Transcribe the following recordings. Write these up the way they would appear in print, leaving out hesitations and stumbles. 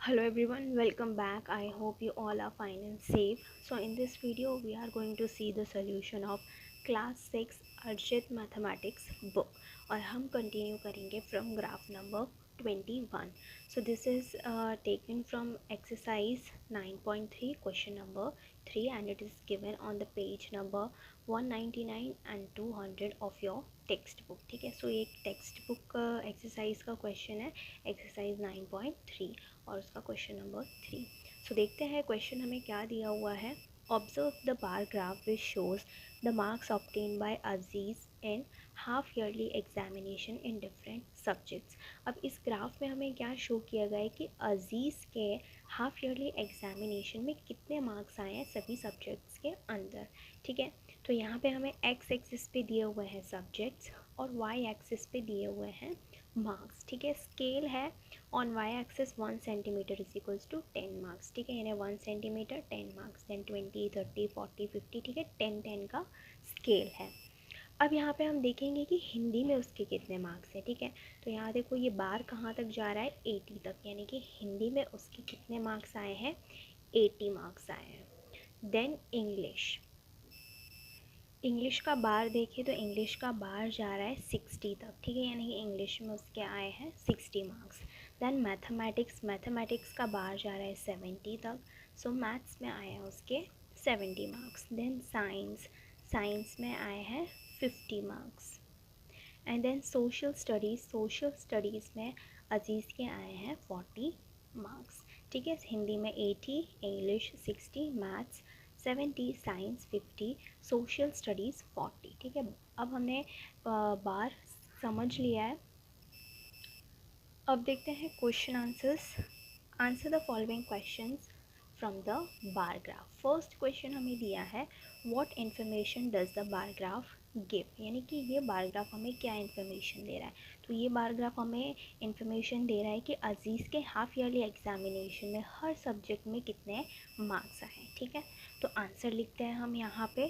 Hello everyone, welcome back. I hope you all are fine and safe. So in this video we are going to see the solution of class 6 Arjit Mathematics book और हम continue करेंगे from graph number 21. So this is taken from exercise 9.3 question number 3 and it is given on the page number 199 and 200 of your text book. ठीक है, सो एक text book exercise का question है, exercise 9.3 और उसका क्वेश्चन नंबर 3. सो देखते हैं question हमें क्या दिया हुआ है. Observe the bar graph which shows the marks obtain bye Aziz in half yearly examination in different subjects. अब इस ग्राफ में हमें क्या शो किया गया है कि अजीज़ के हाफ ईयरली एग्जामिनेशन में कितने मार्क्स आए हैं सभी सब्जेक्ट्स के अंदर. ठीक है, तो यहाँ पे हमें एक्स एक्सिस पे दिए हुए हैं सब्जेक्ट्स और वाई एक्सिस पे दिए हुए हैं मार्क्स. ठीक है, स्केल है on Y axis 1 centimetre is equals to 10 marks. ठीक है, यानी 1 सेंटीमीटर 10 मार्क्स, देन 20 30 40 50. ठीक है, 10 का स्केल है. अब यहाँ पे हम देखेंगे कि हिंदी में उसके कितने मार्क्स हैं. ठीक है, तो यहाँ देखो ये बार कहाँ तक जा रहा है, 80 तक, यानी कि हिंदी में उसके कितने मार्क्स आए हैं, 80 मार्क्स आए हैं. देन इंग्लिश का बार देखें तो इंग्लिश का बार जा रहा है 60 तक. ठीक है, यानी कि इंग्लिश में उसके आए हैं 60 मार्क्स. देन मैथमेटिक्स का बार जा रहा है 70 तक, सो मैथ्स में आए हैं उसके 70 मार्क्स. देन साइंस में आए हैं 50 marks. And then social studies में अजीज़ के आए हैं 40 मार्क्स. ठीक है, हिंदी में 80, English 60, maths 70, science 50, social studies 40. ठीक है, अब हमने बार समझ लिया है. अब देखते हैं question answers. Answer the following questions from the bar graph. First question हमें दिया है what information does the bar graph give, यानी कि ये बार ग्राफ हमें क्या इन्फॉर्मेशन दे रहा है. तो ये बार ग्राफ हमें इन्फॉर्मेशन दे रहा है कि अजीज़ के हाफ ईयरली एग्जामिनेशन में हर सब्जेक्ट में कितने मार्क्स आए. ठीक है, तो आंसर लिखते हैं हम यहाँ पे.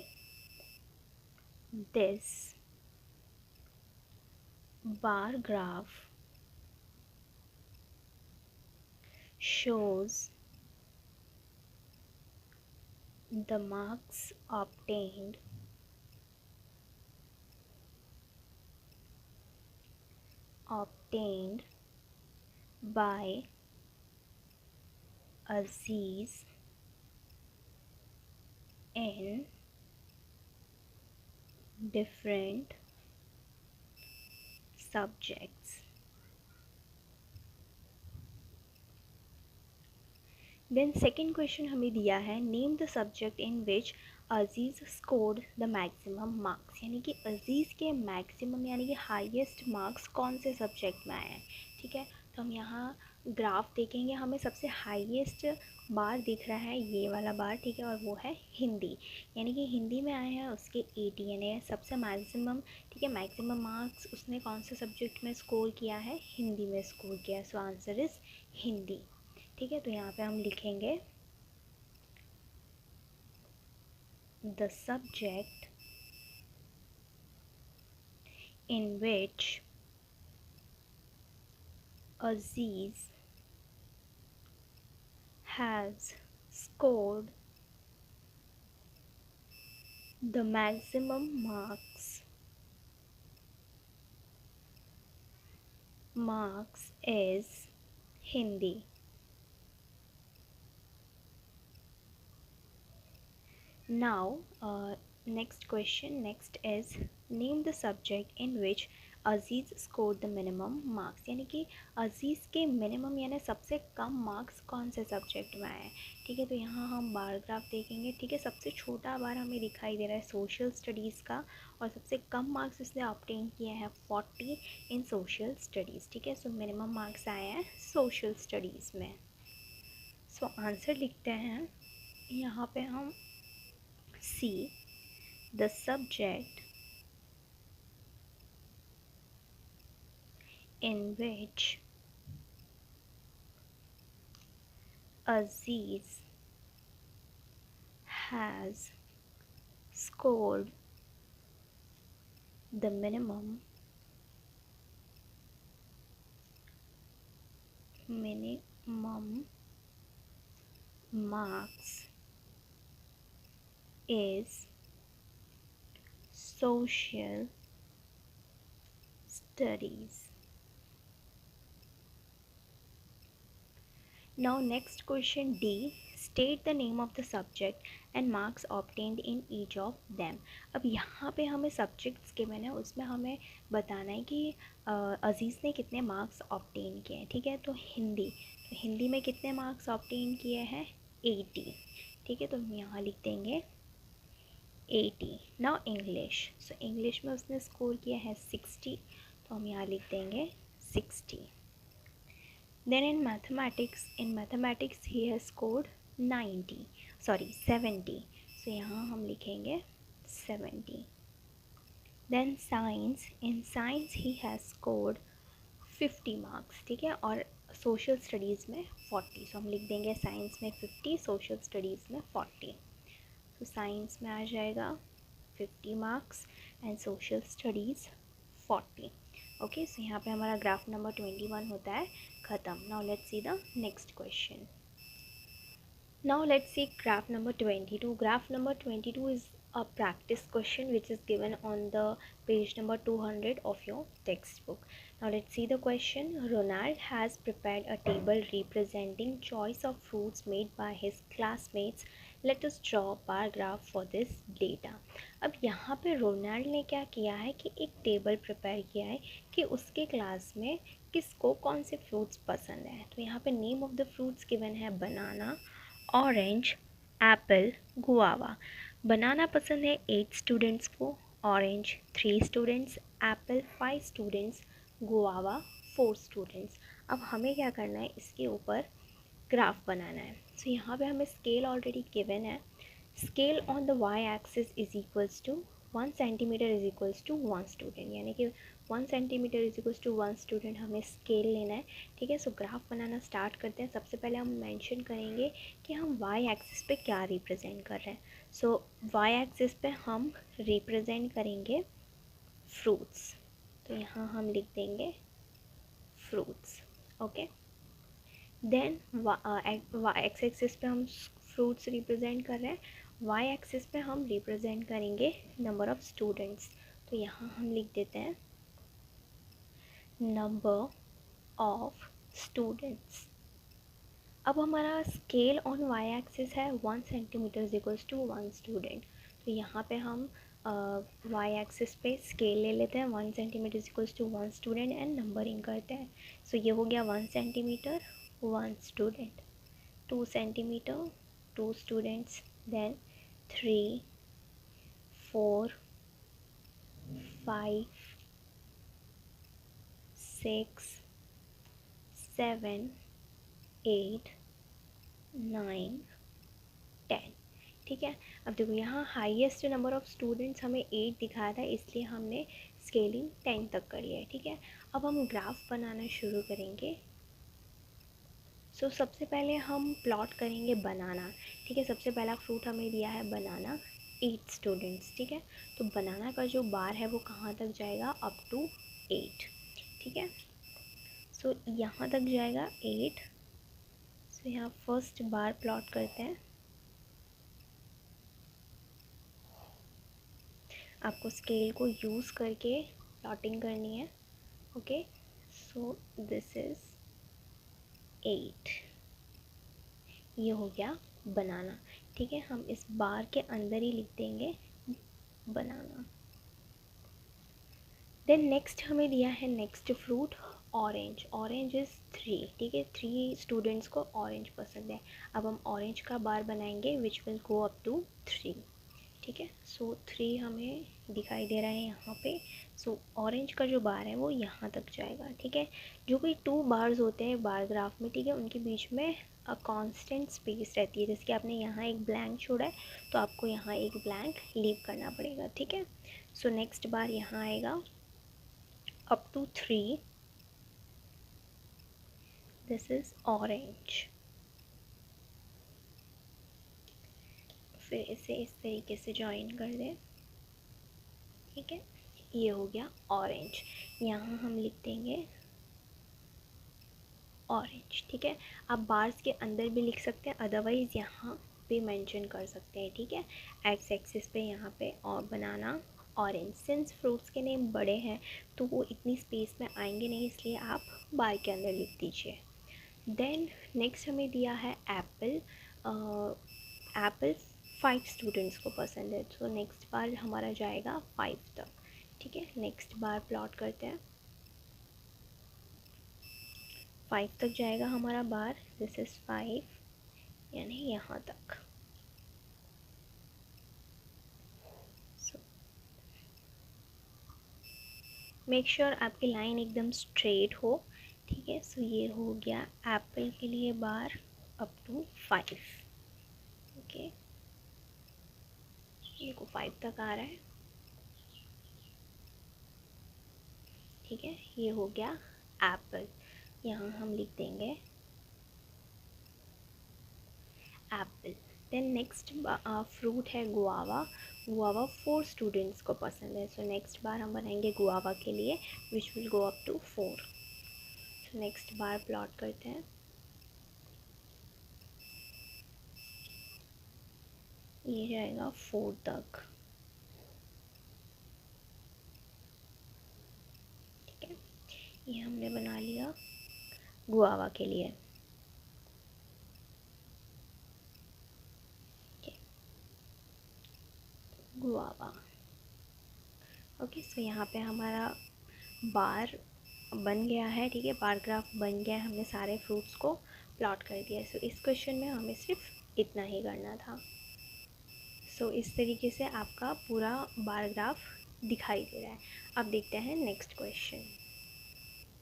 This bar graph shows the marks obtained by Aziz in different subjects. Then second question हमें दिया है name the subject in which Aziz scored the maximum marks, यानी कि अजीज़ के मैक्सिमम यानी कि हाईएस्ट मार्क्स कौन से सब्जेक्ट में आए हैं. ठीक है, तो हम यहाँ ग्राफ देखेंगे, हमें सबसे हाईएस्ट बार दिख रहा है ये वाला बार. ठीक है, और वो है हिंदी, यानी कि हिंदी में आए हैं उसके 80, यानी सबसे मैक्सिमम. ठीक है, मैक्सिमम मार्क्स उसने कौन से सब्जेक्ट में स्कोर किया है, हिंदी में स्कोर किया है. So answer is Hindi. ठीक है, तो यहाँ पे हम लिखेंगे the subject in which Aziz has scored the maximum marks is Hindi. Now, next question. Next is name the subject in which Aziz score the minimum marks, यानी कि अजीज़ के मिनिमम यानी सबसे कम मार्क्स कौन से सब्जेक्ट में आए हैं. ठीक है, तो यहाँ हम बार ग्राफ देखेंगे. ठीक है, सबसे छोटा बार हमें दिखाई दे रहा है सोशल स्टडीज़ का और सबसे कम मार्क्स इसने ऑब्टेन किए हैं 40 इन सोशल स्टडीज़. ठीक है, सो मिनिमम मार्क्स आए हैं सोशल स्टडीज़ में. सो आंसर लिखते हैं यहाँ पे हम C. The subject in which Aziz has scored the minimum marks is social studies. Now next question D. State the name of the subject and marks obtained in each of them. अब यहाँ पे हमें subjects given है, उसमें हमें बताना है कि अज़ीज़ ने कितने मार्क्स ऑब्टेन किए हैं. ठीक है, तो हिंदी में कितने मार्क्स ऑब्टेन किए हैं 80. ठीक है, तो हम यहाँ लिख देंगे 80. नाउ इंग्लिश, सो इंग्लिश में उसने स्कोर किया है 60, तो हम यहाँ लिख देंगे 60. Then in mathematics he has scored 70. So यहाँ हम लिखेंगे 70. Then in science he has scored 50 marks. ठीक है, और social studies में 40. So हम लिख देंगे साइंस में 50, social studies में 40. तो साइंस में आ जाएगा 50 marks and social studies 40. Okay, सो यहाँ पे हमारा ग्राफ नंबर 21 होता है ख़त्म. Now let's see the next question. Now let's see graph number 22. Graph number 22 is a practice question which is given on the page number 200 of your textbook. Now let's see the question. Ronald has prepared a table representing choice of fruits made by his classmates. Let us draw a bar graph for this data. अब यहाँ पे Ronald ने क्या किया है कि एक table prepare किया है कि उसके क्लास में किसको कौन से फ्रूट्स पसंद है. तो यहाँ पे name of the fruits given है बनाना, ऑरेंज, एप्पल, गुआवा. बनाना पसंद है 8 स्टूडेंट्स को, orange 3 students, Apple 5 students, guava 4 students. अब हमें क्या करना है, इसके ऊपर ग्राफ बनाना है. सो यहाँ पे हमें स्केल ऑलरेडी गिवन है. Scale on the Y axis is equals to 1 centimetre is equals to 1 student, यानी कि 1 centimetre is equals to 1 student हमें स्केल लेना है. ठीक है, सो ग्राफ बनाना स्टार्ट करते हैं. सबसे पहले हम मेंशन करेंगे कि हम वाई एक्सिस पे क्या रिप्रेजेंट कर रहे हैं. सो वाई एक्सिस पे हम रिप्रेजेंट करेंगे फ्रूट्स, तो यहाँ हम लिख देंगे fruits. Okay, then X axis पे हम फ्रूट्स रिप्रेजेंट कर रहे हैं, वाई एक्सिस पे हम रिप्रेजेंट करेंगे नंबर ऑफ़ स्टूडेंट्स. तो यहाँ हम लिख देते हैं नंबर ऑफ स्टूडेंट्स. अब हमारा स्केल ऑन वाई एक्सिस है 1 centimetre is equals to 1 student. तो यहाँ पे हम वाई एक्सिस पे स्केल ले लेते हैं 1 centimetre is equals to 1 student and numbering करते हैं. सो ये हो गया 1 centimetre 1 student, 2 centimetre 2 students, then 3, 4, 5, 6, 7, 8, 9, 10. ठीक है, अब देखो यहाँ हाईएस्ट नंबर ऑफ़ स्टूडेंट्स हमें 8 दिखाया था, इसलिए हमने स्केलिंग 10 तक कर लिया है. ठीक है, अब हम ग्राफ बनाना शुरू करेंगे. सो सबसे पहले हम प्लॉट करेंगे बनाना. ठीक है, सबसे पहला फ्रूट हमें दिया है बनाना, 8 स्टूडेंट्स. ठीक है, तो बनाना का जो बार है वो कहाँ तक जाएगा, अप टू 8. ठीक है, सो यहाँ तक जाएगा 8. सो यहाँ फर्स्ट बार प्लॉट करते हैं. आपको स्केल को यूज़ करके प्लॉटिंग करनी है. Okay, so this is 8. ये हो गया बनाना. ठीक है, हम इस बार के अंदर ही लिख देंगे बनाना. देन नेक्स्ट हमें दिया है next fruit orange. Orange is 3. ठीक है, 3 स्टूडेंट्स को ऑरेंज पसंद है. अब हम ऑरेंज का बार बनाएंगे which will go up to 3. ठीक है, सो 3 हमें दिखाई दे रहा है यहाँ पे. सो ऑरेंज का जो बार है वो यहाँ तक जाएगा. ठीक है, जो कोई 2 बार्स होते हैं बार ग्राफ में, ठीक है, उनके बीच में कांस्टेंट स्पेस रहती है. जैसे कि आपने यहाँ एक ब्लैंक छोड़ा है तो आपको यहाँ एक ब्लैंक लीव करना पड़ेगा. ठीक है, सो नेक्स्ट बार यहाँ आएगा up to 3. This is orange. फिर इसे इस तरीके से ज्वाइन कर दें. ठीक है, ये हो गया ऑरेंज. यहाँ हम लिख देंगे ऑरेंज। ठीक है, आप बार्स के अंदर भी लिख सकते हैं, अदरवाइज़ यहाँ पे मेंशन कर सकते हैं। ठीक है, एक्स एक्सिस पे यहाँ पे और बनाना ऑरेंज। सिंस फ्रूट्स के नेम बड़े हैं तो वो इतनी स्पेस में आएंगे नहीं, इसलिए आप बार के अंदर लिख दीजिए। देन नेक्स्ट हमें दिया है एप्पल। एप्पल 5 स्टूडेंट्स को पसंद है, तो नेक्स्ट बार हमारा जाएगा 5 तक। ठीक है, नेक्स्ट बार प्लॉट करते हैं, 5 तक जाएगा हमारा बार। दिस इज़ 5, यानी यहाँ तक। सो मेक श्योर आपकी लाइन एकदम स्ट्रेट हो। ठीक है, सो ये हो गया एप्पल के लिए बार अप टू 5। ओके, देखो 5 तक आ रहा है। ठीक है, ये हो गया एप्पल। यहाँ हम लिख देंगे एप्पल। देन नेक्स्ट फ्रूट है गुआवा। गुआवा 4 स्टूडेंट्स को पसंद है, सो नेक्स्ट बार हम बनाएंगे गुआवा के लिए, which will go up to 4। So next bar plot करते हैं, ये जाएगा 4 तक। ठीक है, ये हमने बना लिया गुआवा के लिए। गुआवा। ओके, सो यहाँ पे हमारा बार बन गया है। ठीक है, बार ग्राफ बन गया है, हमने सारे फ्रूट्स को प्लॉट कर दिया है। सो इस क्वेश्चन में हमें सिर्फ इतना ही करना था। सो इस तरीके से आपका पूरा बार ग्राफ दिखाई दे रहा है। अब देखते हैं नेक्स्ट क्वेश्चन।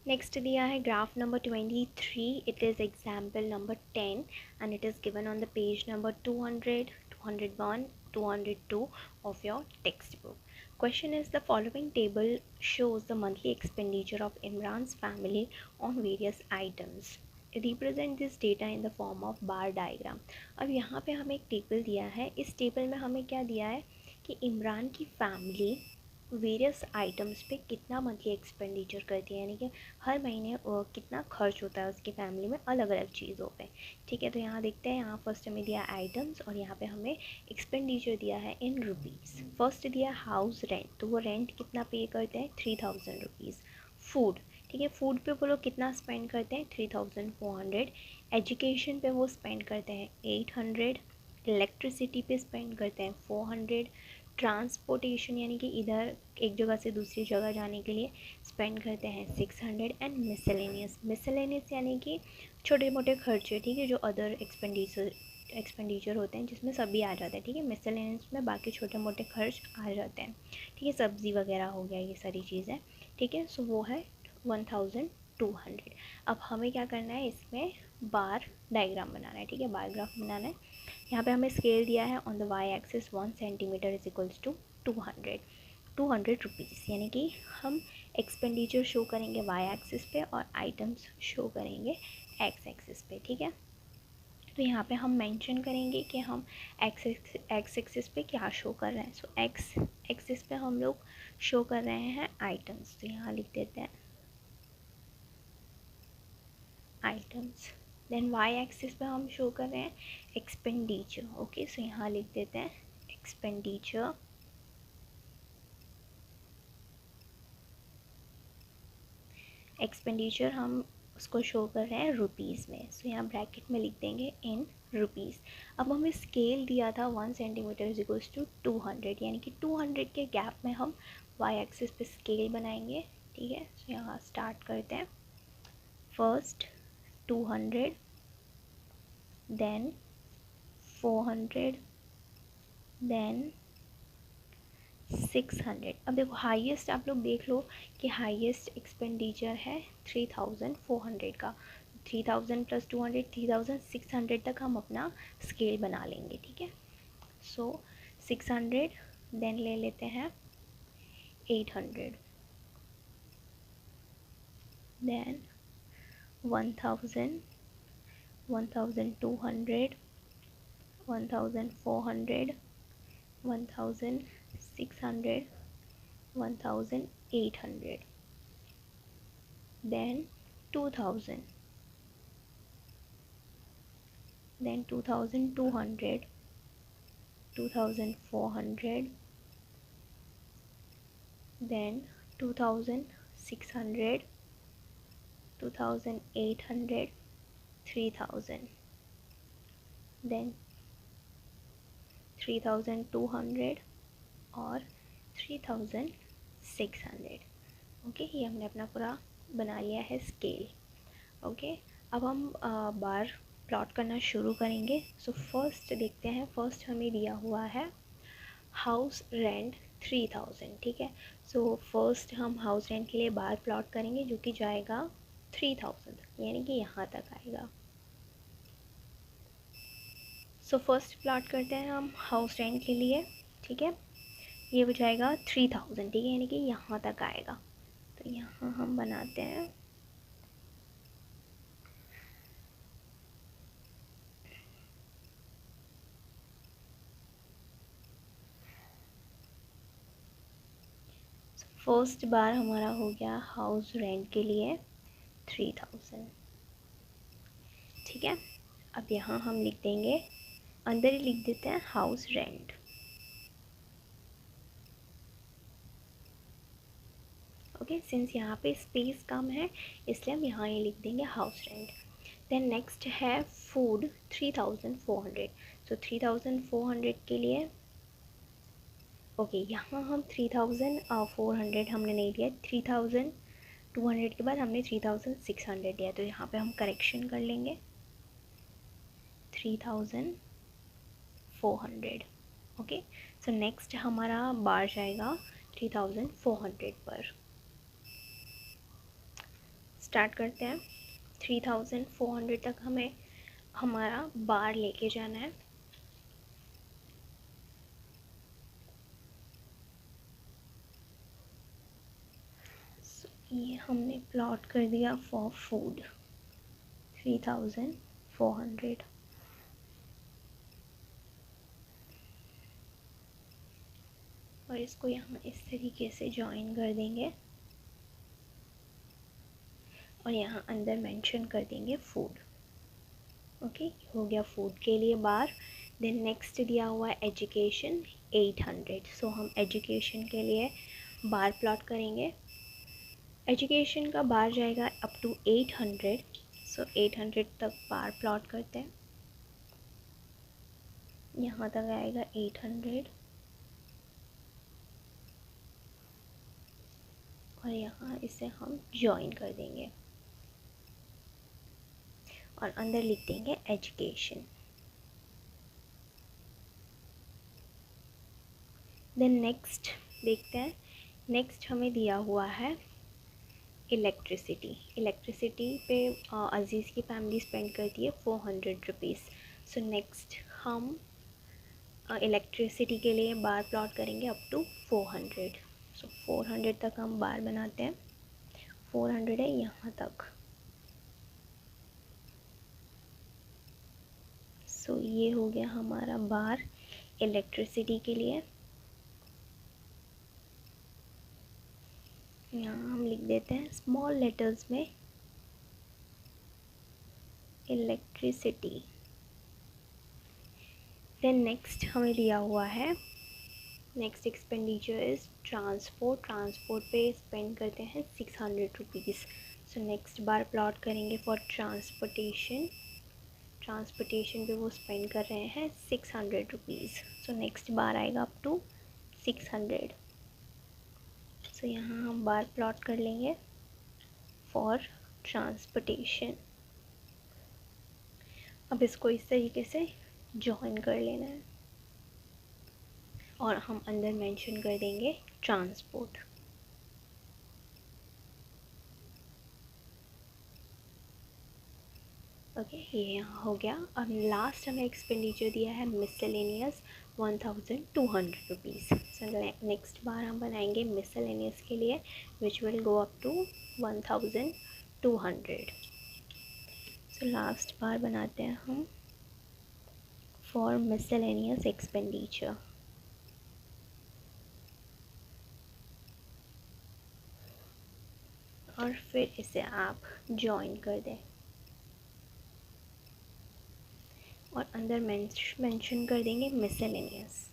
नेक्स्ट दिया है graph number 23। It is example number 10 and it is given on the page number 200, 201, 202 of your textbook. Question is, the following table shows the monthly expenditure of Imran's family on various items. Represent this data in the form of bar diagram. अब यहाँ पे हमें एक table दिया है। इस table में हमें क्या दिया है कि इमरान की फैमिली वेरियस आइटम्स पे कितना मंथली एक्सपेंडिचर करती है, यानी कि हर महीने कितना खर्च होता है उसकी फैमिली में अलग अलग चीज़ों पे। ठीक है, तो यहाँ देखते हैं, यहाँ फर्स्ट हमें दिया आइटम्स और यहाँ पे हमें एक्सपेंडिचर दिया है इन रुपीज़। फर्स्ट दिया हाउस रेंट, तो वो रेंट कितना पे करते हैं, 3000 रुपीज़। फूड, ठीक है, फूड पे वो लोग कितना स्पेंड करते हैं, 3400। एजुकेशन पे वो स्पेंड करते हैं 800। इलेक्ट्रिसिटी पे स्पेंड करते हैं 400। ट्रांसपोर्टेशन यानी कि इधर एक जगह से दूसरी जगह जाने के लिए स्पेंड करते हैं 600। एंड मिसलेनियस, मिसलेनियस यानी कि छोटे मोटे खर्चे, ठीक है, जो अदर एक्सपेंडिचर होते हैं जिसमें सभी आ जाते हैं। ठीक है, मिसलेनियस में बाकी छोटे मोटे खर्च आ जाते हैं। ठीक है, सब्ज़ी वगैरह हो गया, ये सारी चीज़ें। ठीक है, सो वो है 1200। अब हमें क्या करना है, इसमें बार डायग्राम बनाना है। ठीक है, बार ग्राफ बनाना है। यहाँ पे हमें स्केल दिया है on the Y axis 1 centimetre is equals to 200 rupees, यानी कि हम एक्सपेंडिचर शो करेंगे वाई एक्सिस पे और आइटम्स शो करेंगे एक्स एक्सिस पे। ठीक है, तो यहाँ पे हम मेंशन करेंगे कि हम एक्स एक्सिस पे क्या शो कर रहे हैं। सो एक्स एक्सिस पे हम लोग शो कर रहे हैं आइटम्स, तो यहाँ लिख देते हैं आइटम्स। देन वाई एक्सिस पे हम शो कर रहे हैं एक्सपेंडिचर। ओके, सो यहाँ लिख देते हैं एक्सपेंडिचर। एक्सपेंडिचर हम उसको शो कर रहे हैं रुपीज़ में, सो यहाँ ब्रैकेट में लिख देंगे इन रुपीज़। अब हमें स्केल दिया था 1 सेंटीमीटर इज इक्वल्स टू 200, यानी कि 200 के गैप में हम वाई एक्सिस पे स्केल बनाएंगे। ठीक है, सो यहाँ स्टार्ट करते हैं। First 200, then 400, then 600। अब देखो हाईएस्ट आप लोग देख लो कि हाईएस्ट एक्सपेंडिचर है 3400 का। 3000 प्लस 200, 3600 तक हम अपना स्केल बना लेंगे। ठीक है, सो 600, देन ले लेते हैं 800, then 1000, 1200, 1400, 1600, 1800, then 2000, then 2200, 2400, then 2600, 2800, 3000, then 3200 और 3600। ओके, ये हमने अपना पूरा बना लिया है स्केल। ओके, अब हम बार प्लॉट करना शुरू करेंगे। सो फर्स्ट देखते हैं, फर्स्ट हमें दिया हुआ है हाउस रेंट 3000। ठीक है, सो फर्स्ट हम हाउस रेंट के लिए बार प्लॉट करेंगे जो कि जाएगा 3000, यानी कि यहाँ तक आएगा। सो फर्स्ट प्लॉट करते हैं हम हाउस रेंट के लिए। ठीक है, ये हो जाएगा 3000। ठीक है, यानी कि यहाँ तक आएगा। तो यहाँ हम बनाते हैं फर्स्ट बार हमारा हो गया हाउस रेंट के लिए 3000। ठीक है, अब यहाँ हम लिख देंगे, अंदर ही लिख देते हैं हाउस रेंट। ओके, सिंस यहाँ पे स्पेस कम है इसलिए हम यहाँ ही लिख देंगे हाउस रेंट। देन नेक्स्ट है फूड 3400। सो 3400 के लिए ओके, यहाँ हम 3400 हमने नहीं दिया, 3200 के बाद हमने 3600 दिया। तो यहाँ पे हम करेक्शन कर लेंगे 3400। ओके, सो नेक्स्ट हमारा बार जाएगा 3400 पर। स्टार्ट करते हैं। 3400 तक हमें हमारा बार लेके जाना है। ये हमने प्लॉट कर दिया फॉर फूड 3400। और इसको यहाँ इस तरीके से जॉइन कर देंगे और यहाँ अंदर मेंशन कर देंगे फूड। ओके, हो गया फूड के लिए बार। देन नेक्स्ट दिया हुआ है एजुकेशन 800। सो हम एजुकेशन के लिए बार प्लॉट करेंगे। एजुकेशन का बार जाएगा अप टू 800। सो 800 तक बार प्लॉट करते हैं। यहाँ तक आएगा 800 और यहाँ इसे हम जॉइन कर देंगे और अंदर लिख देंगे एजुकेशन। देन नेक्स्ट देखते हैं। नेक्स्ट हमें दिया हुआ है इलेक्ट्रिसिटी। इलेक्ट्रिसिटी पे अजीज़ की फैमिली स्पेंड करती है 400 रुपीज़। सो नेक्स्ट हम इलेक्ट्रिसिटी के लिए बार प्लॉट करेंगे अप टू 400। सो 400 तक हम बार बनाते हैं। 400 है यहाँ तक। सो ये हो गया हमारा बार इलेक्ट्रिसिटी के लिए। यहाँ हम लिख देते हैं स्मॉल लेटर्स में इलेक्ट्रिसिटी। देन नेक्स्ट हमें दिया हुआ है, next expenditure is transport. Transport पे स्पेंड करते हैं 600 rupees. So next bar plot करेंगे फॉर ट्रांसपोर्टेशन। ट्रांसपोर्टेशन पे वो स्पेंड कर रहे हैं 600 रुपीज़। सो नेक्स्ट बार आएगा अप टू 600। सो यहाँ हम बार प्लॉट कर लेंगे फॉर ट्रांसपोर्टेशन। अब इसको इस तरीके से जॉइन कर लेना है और हम अंदर मेंशन कर देंगे ट्रांसपोर्ट। ओके, ये यहाँ हो गया। अब लास्ट हमें एक्सपेंडिचर दिया है miscellaneous 1200 rupees. So next bar हम बनाएंगे मिसलेनियस के लिए which will go up to 1200। So last bar बनाते हैं हम फॉर मिसलेनियस एक्सपेंडिचर। और फिर इसे आप जॉइन कर दें। और अंदर मेंशन कर देंगे मिसलेनियस।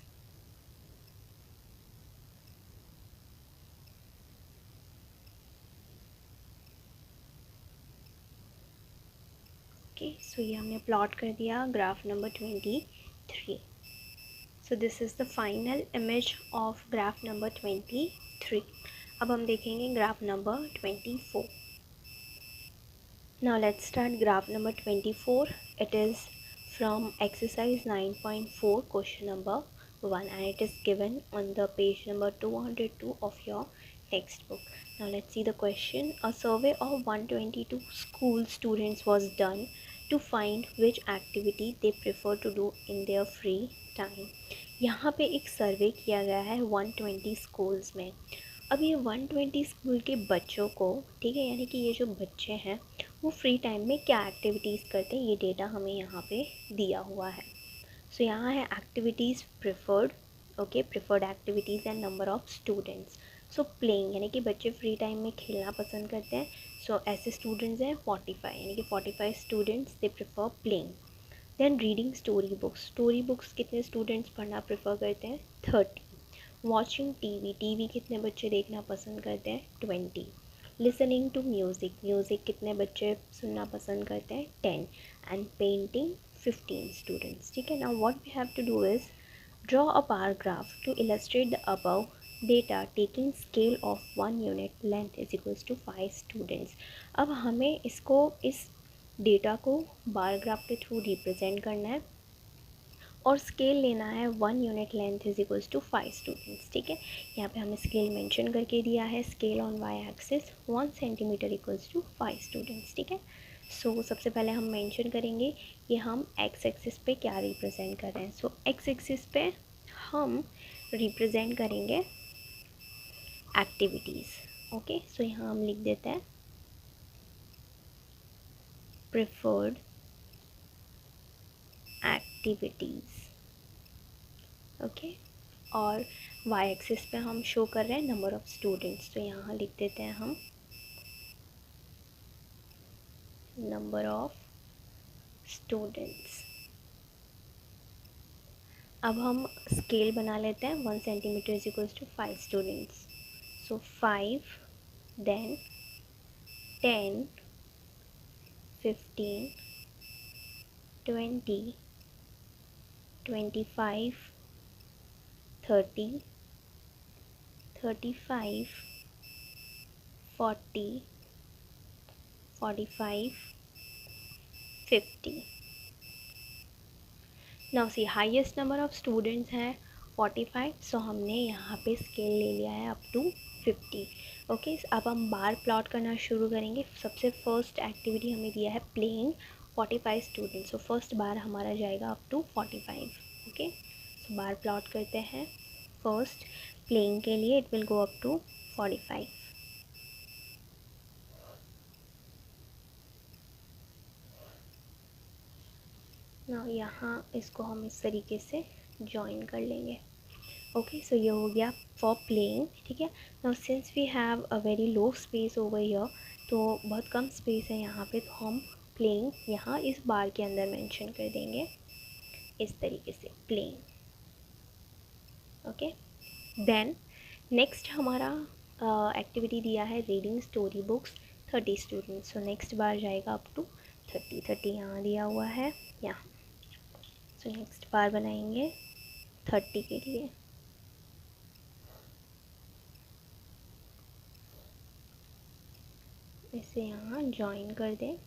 ओके, सो ये हमने प्लॉट कर दिया graph number 23। So this is the final image of graph number 23। अब हम देखेंगे graph number 24। Now let's start graph number 24. It is from exercise 9.4 question number 1 and it is given on the page number 202 of your textbook. Now let's see the question. A survey of 122 school students was done to find which activity they prefer to do in their free time. यहाँ पे एक सर्वे किया गया है 120 schools में। अब ये 120 school के बच्चों को, ठीक है, यानी कि ये जो बच्चे हैं वो फ्री टाइम में क्या एक्टिविटीज़ करते हैं, ये डेटा हमें यहाँ पे दिया हुआ है। सो यहाँ है activities preferred, okay, preferred activities and number of students. So playing, यानी कि बच्चे फ्री टाइम में खेलना पसंद करते हैं। सो ऐसे स्टूडेंट्स हैं 45, यानी कि 45 students they prefer playing. Then reading story books, story books कितने स्टूडेंट्स पढ़ना प्रेफर करते हैं, 30। वॉचिंग टीवी, टीवी कितने बच्चे देखना पसंद करते हैं, 20। लिसनिंग टू म्यूज़िक, म्यूज़िक कितने बच्चे सुनना पसंद करते हैं, 10। And painting 15 students. ठीक है, now what we have to do is draw a bar graph to illustrate the above data taking scale of 1 unit length is equals to 5 students. अब हमें इसको, इस डेटा को बार ग्राफ के through represent करना है और स्केल लेना है 1 unit length is equals to 5 students. ठीक है, यहाँ पे हमने स्केल मेंशन करके दिया है, scale on Y axis 1 centimetre equals to 5 students. ठीक है, सो सबसे पहले हम मेंशन करेंगे कि हम एक्स एक्सिस पे क्या रिप्रेजेंट कर रहे हैं। सो एक्स एक्सिस पे हम रिप्रेजेंट करेंगे एक्टिविटीज़। ओके, सो यहाँ हम लिख देते हैं प्रेफर्ड एक्टिविटीज़। ओके, और वाई एक्सिस पे हम शो कर रहे हैं नंबर ऑफ़ स्टूडेंट्स। तो यहाँ लिख देते हैं हम नंबर ऑफ़ स्टूडेंट्स। अब हम स्केल बना लेते हैं, 1 centimetre is equals to 5 students. So 5, then 10, 15, 20, 25, 30, 35, 40, 45, 50। Now see highest number of students हैं 45, सो हमने यहाँ पे स्केल ले लिया है अप टू 50। ओके, अब हम बार प्लॉट करना शुरू करेंगे। सबसे फर्स्ट एक्टिविटी हमें दिया है playing, 45 students, so first bar हमारा जाएगा up to 45। Okay, so bar plot करते हैं। फर्स्ट प्लेइंग के लिए it will go up to 45। ना यहाँ इसको हम इस तरीके से ज्वाइन कर लेंगे। ओके, सो ये हो गया फॉर प्लेइंग। ठीक है, now since we have a very low space over here, तो बहुत कम स्पेस है यहाँ पे, तो हम प्लेइंग यहाँ इस बार के अंदर मेंशन कर देंगे इस तरीके से, प्लेइंग। ओके, देन नेक्स्ट हमारा एक्टिविटी दिया है reading story books, 30 students. So next bar जाएगा अप टू 30 यहाँ दिया हुआ है यहाँ। सो नेक्स्ट बार बनाएंगे 30 के लिए। इसे यहाँ ज्वाइन कर दें।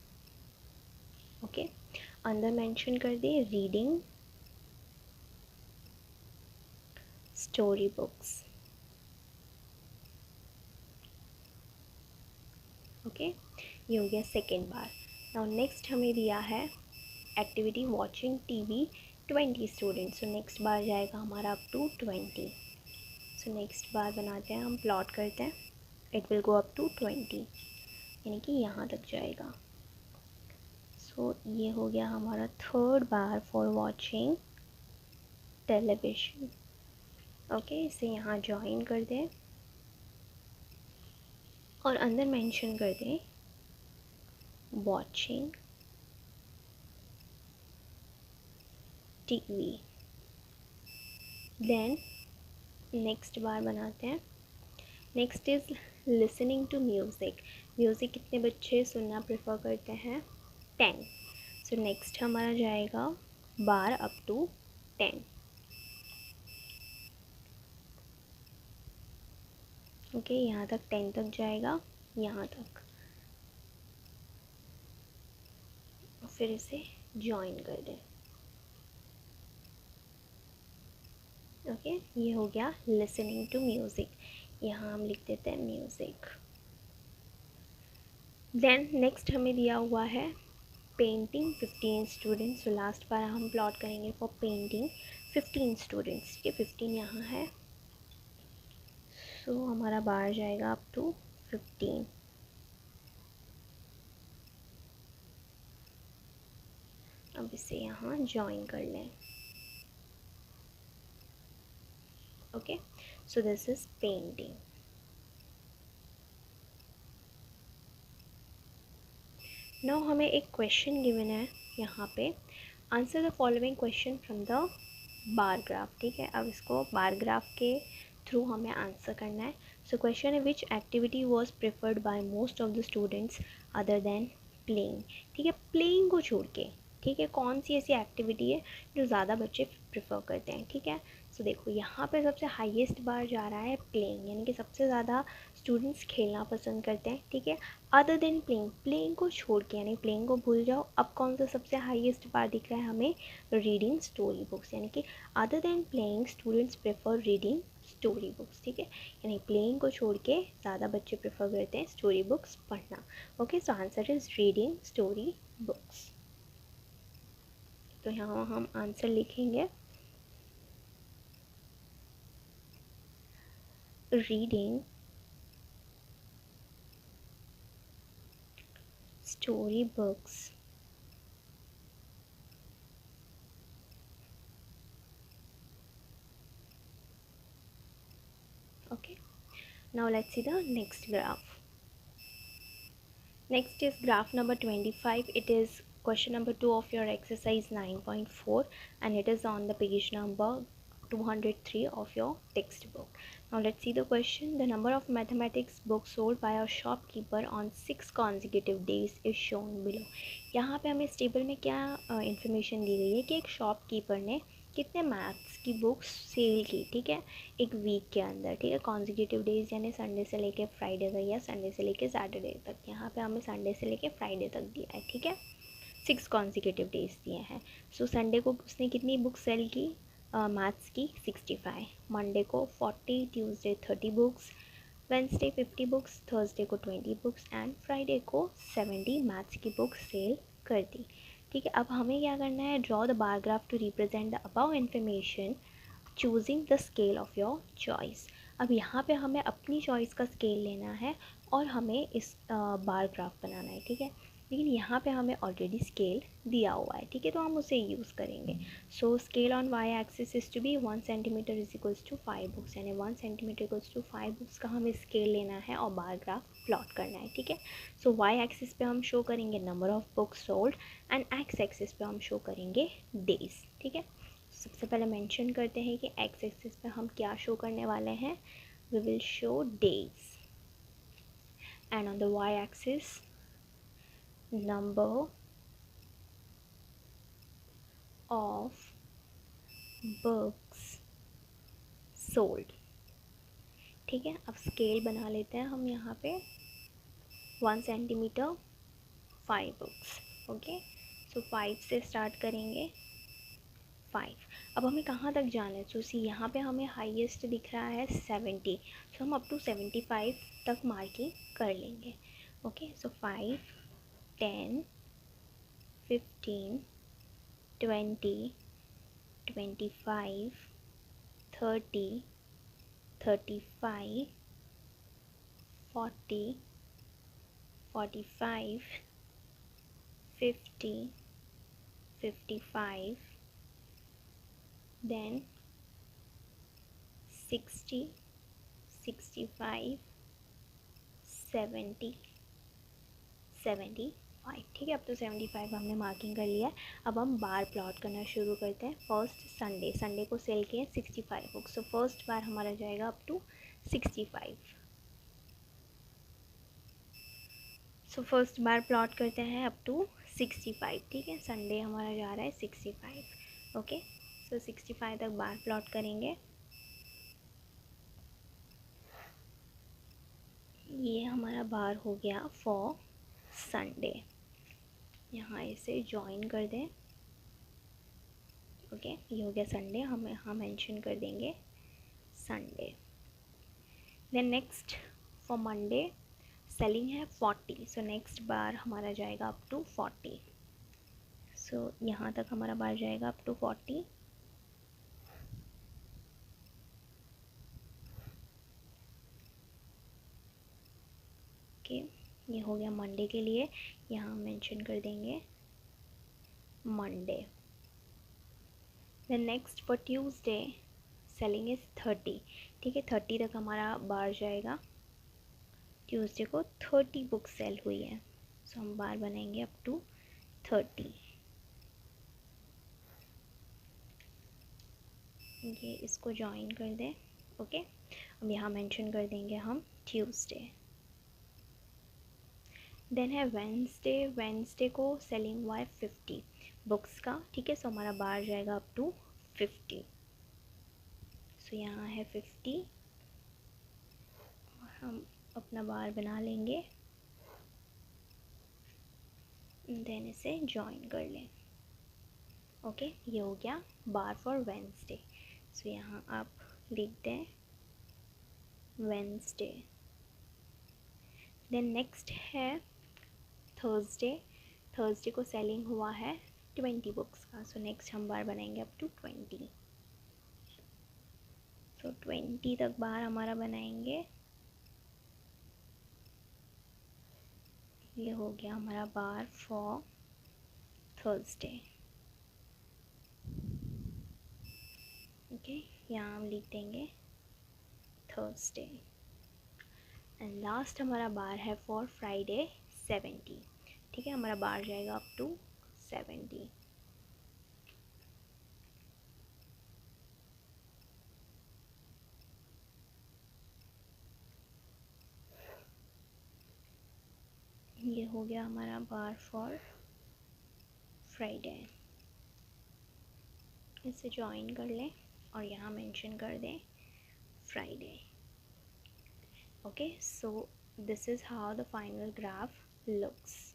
ओके, अंदर मेंशन कर दें रीडिंग स्टोरी बुक्स। ओके, ये हो गया सेकेंड बार। नाउ नेक्स्ट हमें दिया है activity watching TV 20 students. So next bar जाएगा हमारा up to 20। So next bar बनाते हैं, हम प्लॉट करते हैं, it will go up to 20, यानी कि यहाँ तक जाएगा। सो ये हो गया हमारा third bar for watching television. Okay, इसे यहाँ ज्वाइन कर दें और अंदर मेंशन कर दें watching TV. Then next bar बनाते हैं. Next is listening to music. Music कितने बच्चे सुनना प्रेफर करते हैं? 10. सो नेक्स्ट हमारा जाएगा बार अप टू 10. ओके, यहाँ तक 10 तक जाएगा, यहाँ तक. फिर इसे ज्वाइन कर दें. ओके, ये हो गया लिसनिंग टू म्यूज़िक. यहाँ हम लिख देते हैं म्यूज़िक. देन नेक्स्ट हमें दिया हुआ है पेंटिंग 15 स्टूडेंट्स. तो लास्ट बार हम प्लॉट करेंगे फॉर पेंटिंग 15 स्टूडेंट्स. ये 15 यहाँ है. सो हमारा बार जाएगा अप टू 15. अब इसे यहाँ ज्वाइन कर लें. Okay, so this is painting. Now हमें एक क्वेश्चन गिवन है यहाँ पे. Answer the following question from the bar graph. ठीक है, अब इसको बार ग्राफ के थ्रू हमें आंसर करना है. सो क्वेश्चन है which activity was preferred by most of the students other than playing. ठीक है, प्लेइंग को छोड़ के. ठीक है, कौन सी ऐसी एक्टिविटी है जो ज़्यादा बच्चे प्रेफर करते हैं? ठीक है, सो देखो यहाँ पे सबसे हाईएस्ट बार जा रहा है प्लेइंग, यानी कि सबसे ज़्यादा स्टूडेंट्स खेलना पसंद करते हैं. ठीक है, अदर देन प्लेइंग, प्लेइंग को छोड़ के, यानी प्लेइंग को भूल जाओ. अब कौन सा सबसे हाईएस्ट बार दिख रहा है हमें? Reading story books. यानी कि other than playing students prefer reading story books. ठीक है, यानी प्लेइंग को छोड़ के ज़्यादा बच्चे प्रेफर करते हैं स्टोरी बुक्स पढ़ना. Okay, so answer is reading story books. तो यहाँ हम आंसर लिखेंगे reading story books. Okay, now let's see the next graph. Next is graph number 25. It is question number 2 of your exercise 9.4 and it is on the page number 203 of your textbook. Now let's see the question. The number of mathematics books sold by a shopkeeper on 6 consecutive days is shown below. यहाँ पे हमें इस table में क्या information दी गई है कि एक शॉपकीपर ने कितने मैथ्स की बुक्स सेल की. ठीक है, एक वीक के अंदर. ठीक है, कॉन्जिक्यूटिव डेज यानी संडे से लेके फ्राइडे तक या संडे से लेके सैटरडे तक. यहाँ पे हमें संडे से लेके फ्राइडे तक दिया है. ठीक है, 6 कॉन्जिक्यूटिव डेज दिए हैं. सो संडे को उसने कितनी बुक्स सेल की? मैथ्स की 65. मंडे को 40, Tuesday 30 books, Wednesday 50 books, Thursday को 20 बुक्स एंड फ्राइडे को 70 मैथ्स की बुक्स सेल कर दी. ठीक है, अब हमें क्या करना है? Draw the bar graph to represent the above information choosing the scale of your choice. अब यहाँ पे हमें अपनी चॉइस का स्केल लेना है और हमें इस बार ग्राफ बनाना है. ठीक है, लेकिन यहाँ पे हमें ऑलरेडी स्केल दिया हुआ है. ठीक है, तो हम उसे यूज़ करेंगे. So scale on Y axis is to be 1 centimetre is equals to 5 books, यानी 1 सेंटीमीटर इक्वल्स टू 5 बुक्स का हमें स्केल लेना है और बार ग्राफ प्लॉट करना है. ठीक है, सो वाई एक्सिस पे हम शो करेंगे number of books sold and x axis पे हम शो करेंगे डेज. ठीक है, सबसे पहले मेंशन करते हैं कि एक्स एक्सिस पे हम क्या शो करने वाले हैं? We will show days and on the Y axis number of books sold. ठीक है, अब स्केल बना लेते हैं हम यहाँ पे 1 सेंटीमीटर 5 बुक्स. ओके, सो 5 से स्टार्ट करेंगे. 5. अब हमें कहाँ तक जाना है? तो सी यहाँ पे हमें हाईएस्ट दिख रहा है 70. सो हम अप टू 75 तक मार्किंग कर लेंगे. ओके, सो 5, 10, 15, 20, 25, 30, 35, 40, 45, 50, 55, then 60, 65, 70, 75. 75, ठीक है। अब तो 75 हमने मार्किंग कर लिया है। अब हम बार प्लॉट करना शुरू करते हैं। फर्स्ट संडे को सेल किए 65 बुक्स, तो फर्स्ट बार हमारा जाएगा up to 65। So first bar plot करते हैं अप टू 65, ठीक है। संडे हमारा जा रहा है 65, ओके। सो 65 तक बार प्लॉट करेंगे। ये हमारा बार हो गया फॉर संडे, यहाँ इसे ज्वाइन कर दें, ओके। ये हो गया संडे, हम यहाँ मेंशन कर देंगे Sunday. Then next for Monday selling है 40, सो नेक्स्ट बार हमारा जाएगा अप टू 40। सो यहाँ तक हमारा बार जाएगा अप टू 40। ओके, ये हो गया मंडे के लिए, यहाँ मेंशन कर देंगे Monday. Then next for Tuesday selling is 30, ठीक है। 30 तक हमारा बार जाएगा। ट्यूसडे को 30 बुक सेल हुई है, सो हम बार बनाएंगे अप टू 30। ये इसको ज्वाइन कर दें, ओके। अब यहाँ मेंशन कर देंगे हम ट्यूसडे। देन है वेंसडे को सेलिंग हुआ है 50 बुक्स का, ठीक है। सो हमारा बार जाएगा अप टू 50। सो यहाँ है 50, हम अपना बार बना लेंगे, देन इसे ज्वाइन कर लें, ओके। ये हो गया बार फॉर वेंसडे। सो यहाँ आप लिख दें वेंसडे। देन नेक्स्ट है थर्सडे को सेलिंग हुआ है 20 बुक्स का, सो नेक्स्ट हम बार बनाएंगे अप टू 20। सो 20 तक बार हमारा बनाएंगे। ये हो गया हमारा बार फॉर थर्सडे, ओके। यहाँ हम लिख देंगे थर्सडे। एंड लास्ट हमारा बार है फॉर फ्राइडे 70, ठीक है। हमारा बार जाएगा अप टू 70। ये हो गया हमारा बार फॉर फ्राइडे। इसे ज्वाइन कर लें और यहाँ मेंशन कर दें Friday, okay। So this is how the final graph looks.